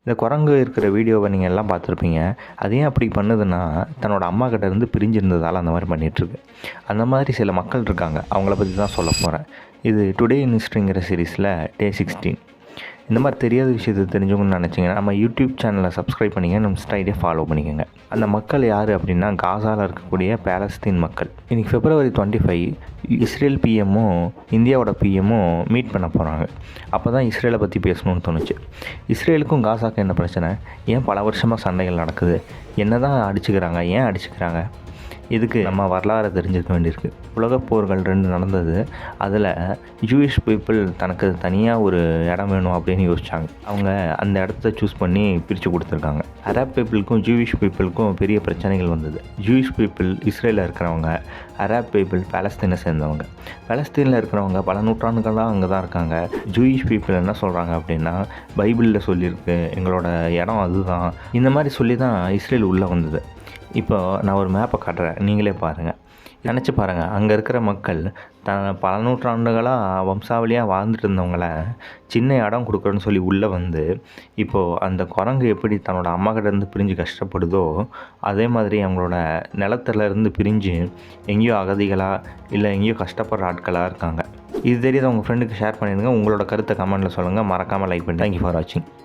இந்த குரங்கு இருக்கிற வீடியோவை நீங்கள் எல்லாம் பார்த்துருப்பீங்க. அது ஏன் அப்படி பண்ணுதுன்னா, தன்னோட அம்மாகிட்ட இருந்து பிரிஞ்சிருந்ததால் அந்த மாதிரி பண்ணிகிட்ருக்கு. அந்த மாதிரி சில மக்கள் இருக்காங்க. அவங்கள பற்றி தான் சொல்ல போகிறேன். இது டுடே இன் ஹிஸ்ட்ரிங்கிற சீரீஸில் டே 16. இந்த மாதிரி தெரியாத விஷயத்தை தெரிஞ்சுக்கணும்னு நினச்சிங்கன்னா நம்ம யூடியூப் சேனலை சப்ஸ்கிரைப் பண்ணிங்க, நம்ம ஸ்டைலே ஃபாலோ பண்ணிக்கோங்க. அந்த மக்கள் யார் அப்படின்னா, காசாவில் இருக்கக்கூடிய பாலஸ்தீன் மக்கள். இன்றைக்கி February 25 இஸ்ரேல் பிஎம்மும் இந்தியாவோட பிஎம்மும் மீட் பண்ண போகிறாங்க. அப்போ தான் இஸ்ரேலை பற்றி பேசணும்னு தோணுச்சு. இஸ்ரேலுக்கும் காசாவுக்கும் என்ன பிரச்சனை? ஏன் பல வருஷமாக சண்டைகள் நடக்குது? என்ன தான் அடிச்சுக்கிறாங்க? ஏன் அடிச்சுக்கிறாங்க? இதுக்கு நம்ம வரலாறு தெரிஞ்சுக்க வேண்டியிருக்கு. உலகப் போர்கள் 2 நடந்தது. அதில் ஜூயிஷ் பீப்புள் தனக்கு தனியாக ஒரு இடம் வேணும் அப்படின்னு யோசித்தாங்க. அவங்க அந்த இடத்த சூஸ் பண்ணி பிரித்து கொடுத்துருக்காங்க. அரப் பீப்புளுக்கும் ஜூயிஷ் பீப்புளுக்கும் பெரிய பிரச்சனைகள் வந்தது. ஜூயிஷ் பீப்புள் இஸ்ரேலில் இருக்கிறவங்க, அரப் பீப்புள் பாலஸ்தீனை சேர்ந்தவங்க. பாலஸ்தீனில் இருக்கிறவங்க பல நூற்றாண்டுகளாக அங்கே தான் இருக்காங்க. ஜூயிஷ் பீப்புள் என்ன சொல்கிறாங்க அப்படின்னா, பைபிளில் சொல்லியிருக்கு, எங்களோட இடம் அதுதான், இந்த மாதிரி சொல்லி தான் இஸ்ரேல் உள்ளே வந்தது. இப்போ நான் ஒரு மேப்பை காட்டுறேன், நீங்களே பாருங்கள். நினச்சி பாருங்கள், அங்கே இருக்கிற மக்கள் பல நூற்றாண்டுகளாக வம்சாவளியாக வாழ்ந்துட்டு இருந்தவங்கள சின்ன இடம் கொடுக்குறேன்னு சொல்லி உள்ளே வந்து, இப்போது அந்த குரங்கு எப்படி தன்னோட அம்மாக்கிட்டேருந்து பிரிஞ்சு கஷ்டப்படுதோ, அதே மாதிரி அவங்களோட நிலத்துலேருந்து பிரிஞ்சு எங்கேயோ அகதிகளாக இல்லை எங்கேயோ கஷ்டப்படுற ஆட்களாக இருக்காங்க. இது தெரியாத உங்கள் ஃப்ரெண்டுக்கு ஷேர் பண்ணிடுங்க. உங்களோட கருத்தை கமெண்ட்டில் சொல்லுங்கள். மறக்காமல் லைக் பண்ணி. தேங்க்யூ ஃபார் வாட்சிங்.